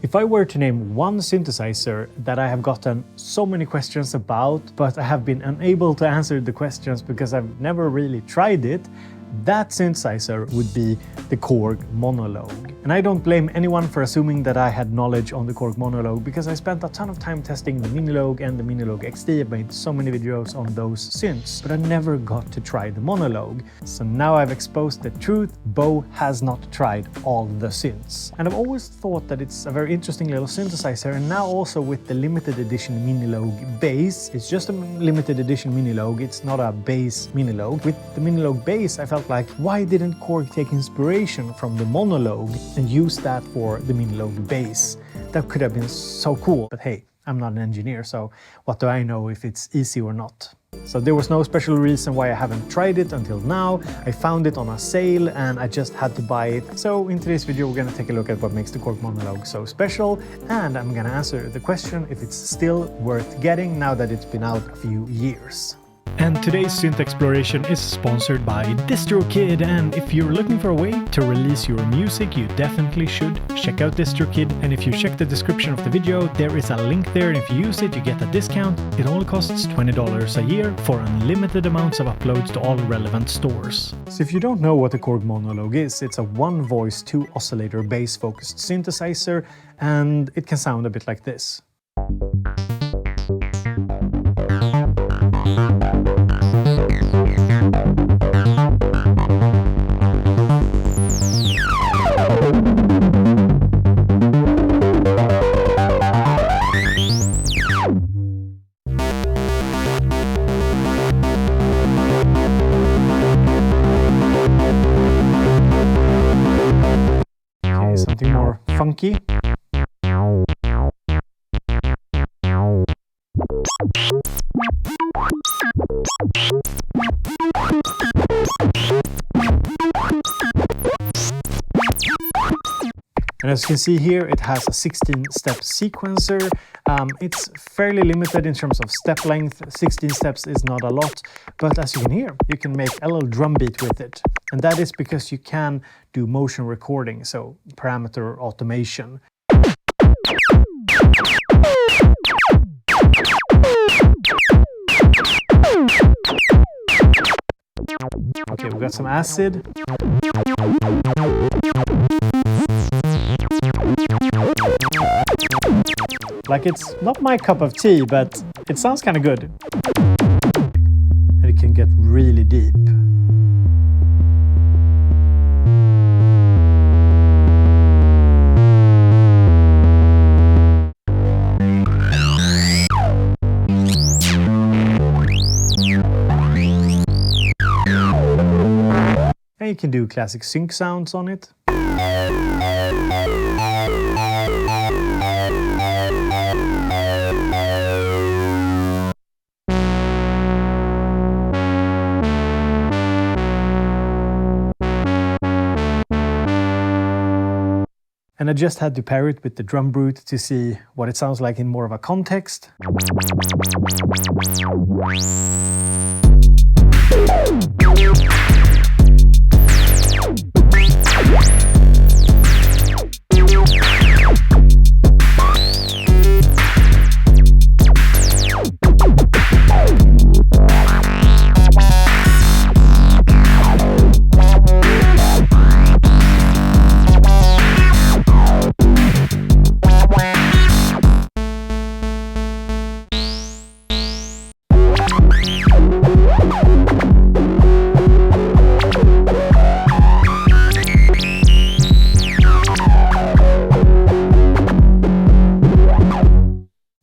If I were to name one synthesizer that I have gotten so many questions about, but I have been unable to answer the questions because I've never really tried it, that synthesizer would be the Korg Monologue. And I don't blame anyone for assuming that I had knowledge on the Korg Monologue because I spent a ton of time testing the Minilogue and the Minilogue XD. I've made so many videos on those synths, but I never got to try the Monologue. So now I've exposed the truth. Bo has not tried all the synths. And I've always thought that it's a very interesting little synthesizer, and now also with the limited edition Minilogue bass. It's just a limited edition Minilogue, it's not a bass Minilogue. With the Minilogue bass, I felt like, why didn't Korg take inspiration from the Monologue and use that for the Minilogue bass? That could have been so cool. But hey, I'm not an engineer, so what do I know if it's easy or not? So there was no special reason why I haven't tried it until now. I found it on a sale and I just had to buy it. So in today's video we're gonna take a look at what makes the Korg Monologue so special, and I'm gonna answer the question if it's still worth getting now that it's been out a few years. And today's synth exploration is sponsored by DistroKid, and if you're looking for a way to release your music, you definitely should check out DistroKid. And if you check the description of the video, there is a link there, and if you use it, you get a discount. It only costs $20 a year for unlimited amounts of uploads to all relevant stores. So if you don't know what the Korg Monologue is, it's a one-voice, two-oscillator bass-focused synthesizer, and it can sound a bit like this. Okay, something more funky. And as you can see here, it has a 16-step sequencer. It's fairly limited in terms of step length. 16 steps is not a lot, but as you can hear, you can make a little drum beat with it. And that is because you can do motion recording, so parameter automation. Okay, we got some acid. Like, it's not my cup of tea, but it sounds kind of good. And it can get really deep. And you can do classic sync sounds on it. And I just had to pair it with the drum brute to see what it sounds like in more of a context.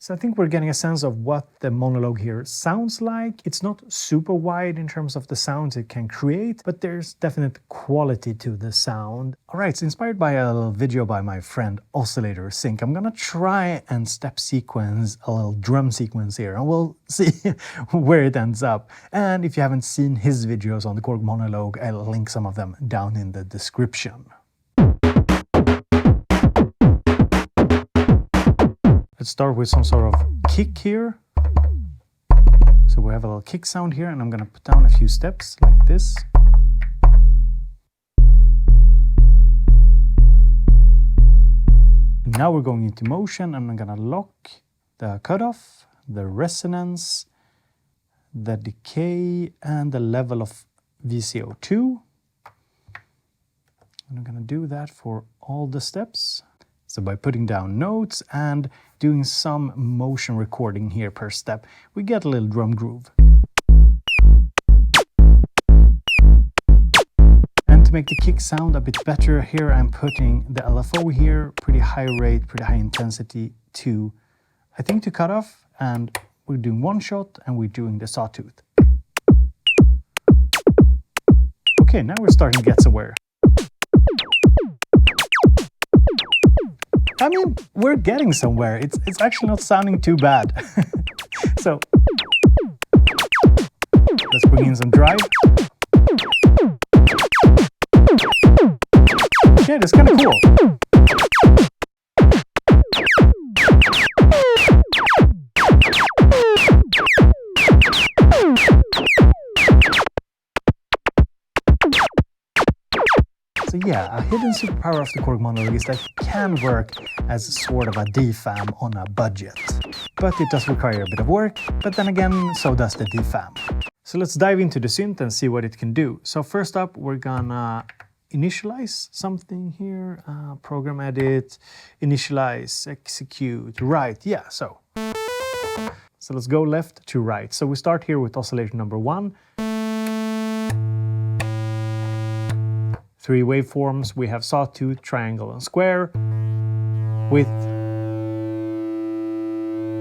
So I think we're getting a sense of what the Monologue here sounds like. It's not super wide in terms of the sounds it can create, but there's definite quality to the sound. All right, so inspired by a little video by my friend Oscillator Sync, I'm gonna try and step sequence a little drum sequence here, and we'll see where it ends up. And if you haven't seen his videos on the Korg Monologue, I'll link some of them down in the description. Let's start with some sort of kick here. So we have a little kick sound here, and I'm going to put down a few steps like this. now we're going into motion, and I'm gonna lock the cutoff, the resonance, the decay, and the level of VCO2. And I'm gonna do that for all the steps. So by putting down notes and doing some motion recording here per step, we get a little drum groove. And to make the kick sound a bit better, here I'm putting the LFO here, pretty high rate, pretty high intensity to, I think, to cutoff, and we're doing one shot and we're doing the sawtooth. Okay, now we're starting to get somewhere. I mean, we're getting somewhere. It's actually not sounding too bad. So, let's bring in some drive. Yeah, that's kind of cool. So yeah, a hidden superpower of the Korg Monologue is that it can work as sort of a DFAM on a budget. But it does require a bit of work, but then again, so does the DFAM. So let's dive into the synth and see what it can do. So first up, we're gonna initialize something here, program edit, initialize, execute, right, yeah, so let's go left to right. So we start here with oscillator number 1. 3 waveforms, we have sawtooth, triangle, and square, with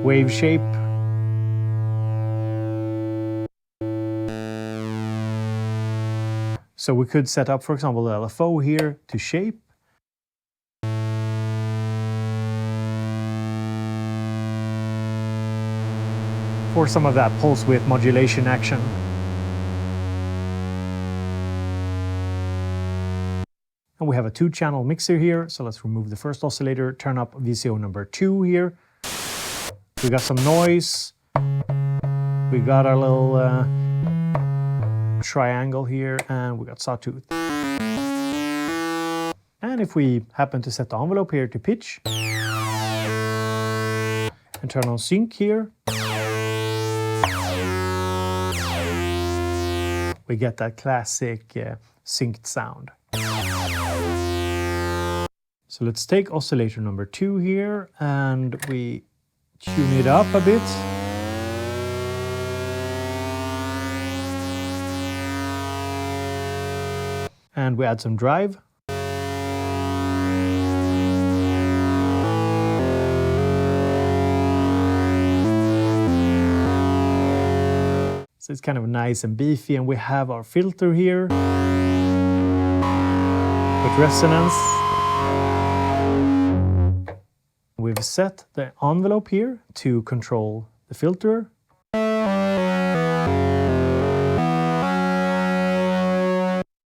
wave shape, so we could set up, for example, the LFO here to shape, for some of that pulse width modulation action. And we have a 2-channel mixer here, so let's remove the first oscillator, turn up VCO number 2 here. We got some noise. We got our little triangle here, and we got sawtooth. And if we happen to set the envelope here to pitch, and turn on sync here, we get that classic synced sound. So let's take oscillator number 2 here and we tune it up a bit. And we add some drive. So it's kind of nice and beefy, and we have our filter here with resonance. We've set the envelope here to control the filter.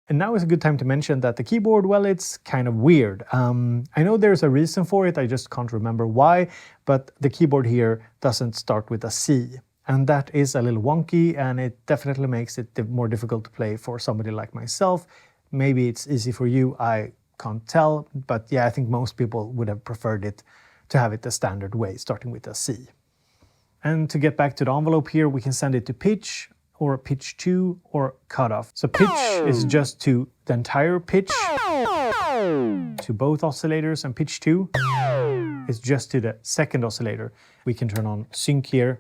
And now is a good time to mention that the keyboard, well, it's kind of weird. I know there's a reason for it, I just can't remember why, but the keyboard here doesn't start with a C. And that is a little wonky, and it definitely makes it more difficult to play for somebody like myself. Maybe it's easy for you, I can't tell, but yeah, I think most people would have preferred it to have it the standard way, starting with a C. And to get back to the envelope here, we can send it to pitch, or pitch 2, or cutoff. So pitch is just to the entire pitch, to both oscillators, and pitch 2 is just to the second oscillator. We can turn on sync here,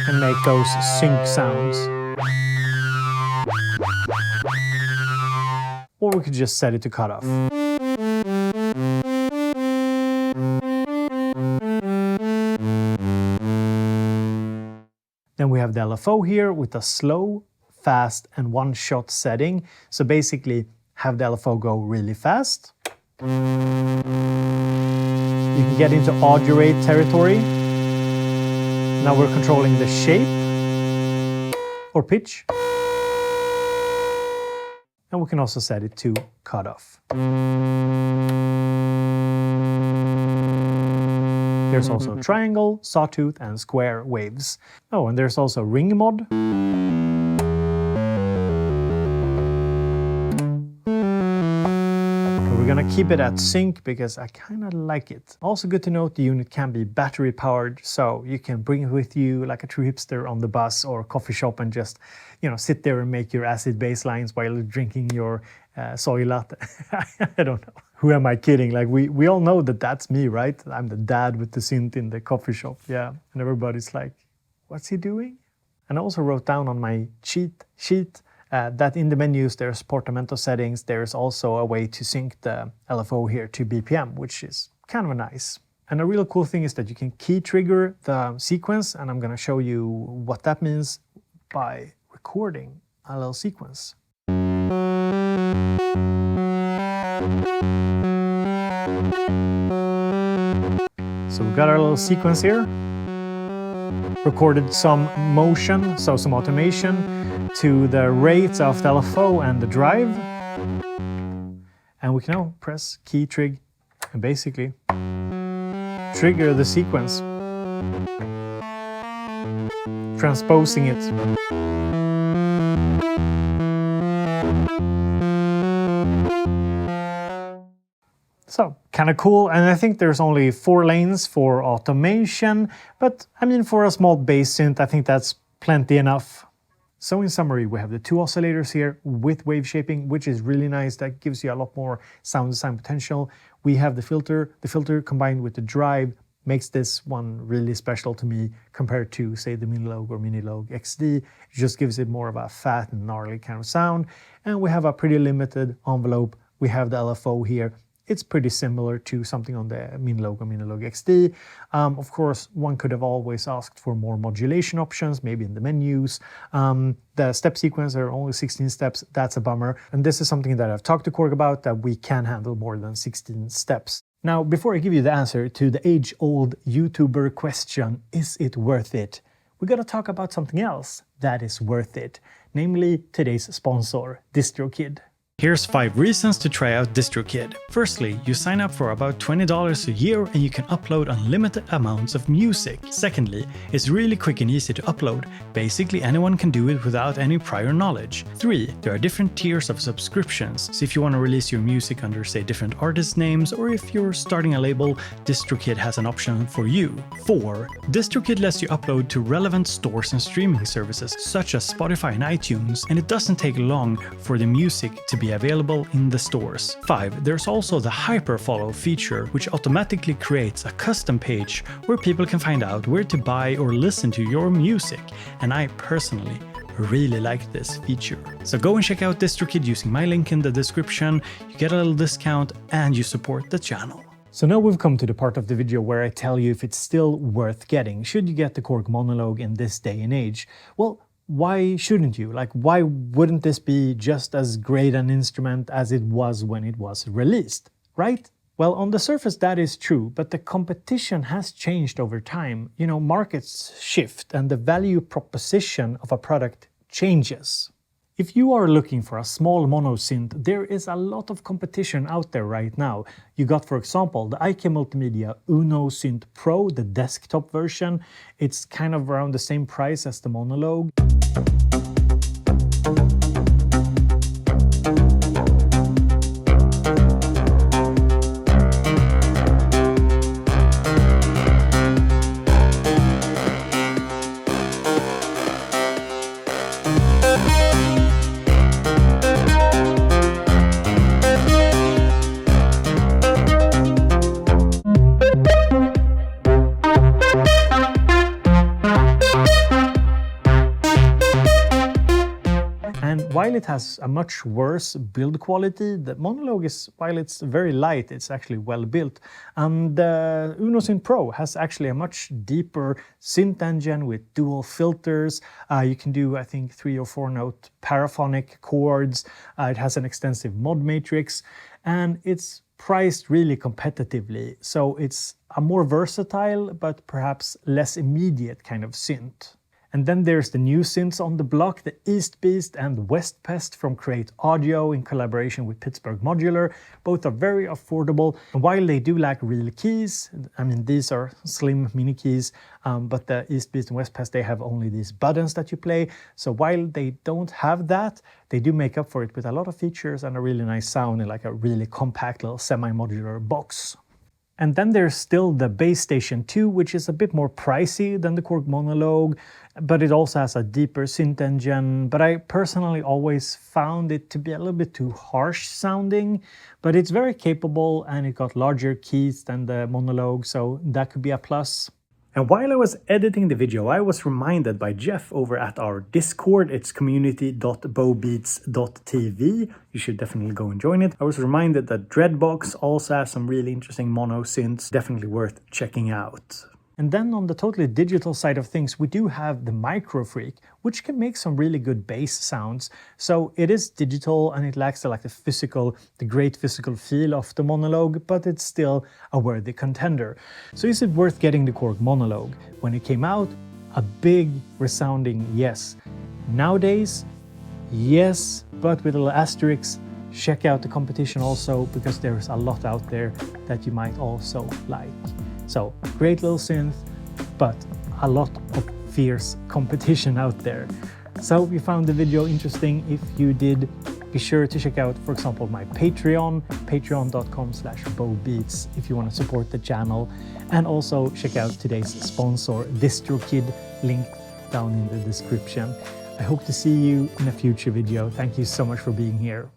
and make those sync sounds. Or we could just set it to cutoff. Then we have the LFO here with a slow, fast, and one-shot setting. So basically, have the LFO go really fast. You can get into audio rate territory. Now we're controlling the shape or pitch. And we can also set it to cutoff. There's also triangle, sawtooth, and square waves. Oh, and there's also ring mod. So we're gonna keep it at sync because I kind of like it. Also good to note, the unit can be battery powered, so you can bring it with you like a true hipster on the bus or coffee shop and just, you know, sit there and make your acid bass lines while you're drinking your soy latte. I don't know. Who am I kidding? Like we all know that that's me, right? I'm the dad with the synth in the coffee shop. Yeah, and everybody's like, what's he doing? And I also wrote down on my cheat sheet that in the menus there's portamento settings. There's also a way to sync the LFO here to BPM, which is kind of nice. And a real cool thing is that you can key trigger the sequence, and I'm gonna show you what that means by recording a little sequence. So we got our little sequence here. Recorded some motion, so some automation to the rates of the LFO and the drive. And we can now press key trig and basically trigger the sequence, transposing it. So, kind of cool, and I think there's only 4 lanes for automation, but I mean for a small bass synth I think that's plenty enough. So in summary, we have the 2 oscillators here with wave shaping, which is really nice. That gives you a lot more sound design potential. We have the filter combined with the drive makes this one really special to me compared to, say, the Minilogue or Minilogue XD. It just gives it more of a fat and gnarly kind of sound. And we have a pretty limited envelope. We have the LFO here. It's pretty similar to something on the Minilogue or Minilogue XD. Of course, one could have always asked for more modulation options, maybe in the menus. The step sequence are only 16 steps. That's a bummer. And this is something that I've talked to Korg about, that we can handle more than 16 steps. Now, before I give you the answer to the age-old YouTuber question, is it worth it? We gotta talk about something else that is worth it, namely today's sponsor, DistroKid. Here's 5 reasons to try out DistroKid. Firstly, you sign up for about $20 a year and you can upload unlimited amounts of music. Secondly, it's really quick and easy to upload. Basically, anyone can do it without any prior knowledge. 3. There are different tiers of subscriptions, so if you want to release your music under, say, different artist names, or if you're starting a label, DistroKid has an option for you. 4. DistroKid lets you upload to relevant stores and streaming services, such as Spotify and iTunes, and it doesn't take long for the music to be available in the stores. 5. There's also the hyperfollow feature, which automatically creates a custom page where people can find out where to buy or listen to your music. And I personally really like this feature. So go and check out DistroKid using my link in the description. You get a little discount and you support the channel. So now we've come to the part of the video where I tell you if it's still worth getting. Should you get the Korg Monologue in this day and age? Well, why shouldn't you? Like, why wouldn't this be just as great an instrument as it was when it was released, right? Well, on the surface that is true, but the competition has changed over time. You know, markets shift and the value proposition of a product changes. If you are looking for a small mono synth, there is a lot of competition out there right now. You got, for example, the IK Multimedia Uno Synth Pro, the desktop version. It's kind of around the same price as the Monologue. While it has a much worse build quality, the Monologue is, while it's very light, it's actually well built. The Uno Synth Pro has actually a much deeper synth engine with dual filters. You can do, I think, 3 or 4 note paraphonic chords. It has an extensive mod matrix, and it's priced really competitively. So it's a more versatile, but perhaps less immediate kind of synth. And then there's the new synths on the block, the East Beast and West Pest from Create Audio in collaboration with Pittsburgh Modular. Both are very affordable. And while they do lack real keys, I mean, these are slim mini keys, but the East Beast and West Pest, they have only these buttons that you play. So while they don't have that, they do make up for it with a lot of features and a really nice sound in like a really compact little semi-modular box. And then there's still the Bass Station 2, which is a bit more pricey than the Korg Monologue, but it also has a deeper synth engine. But I personally always found it to be a little bit too harsh sounding, but it's very capable and it got larger keys than the Monologue, so that could be a plus. And while I was editing the video, I was reminded by Jeff over at our Discord. It's community.bobeats.tv. You should definitely go and join it. I was reminded that Dreadbox also has some really interesting mono synths, definitely worth checking out. And then on the totally digital side of things, we do have the Micro Freak, which can make some really good bass sounds. So it is digital and it lacks the great physical feel of the Monologue, but it's still a worthy contender. So is it worth getting the Korg Monologue? When it came out, a big resounding yes. Nowadays, yes, but with a little asterisk. Check out the competition also, because there's a lot out there that you might also like. So, great little synth, but a lot of fierce competition out there. So, if you found the video interesting, if you did, be sure to check out, for example, my Patreon, patreon.com/Bobeats, if you want to support the channel. And also check out today's sponsor, DistroKid, linked down in the description. I hope to see you in a future video. Thank you so much for being here.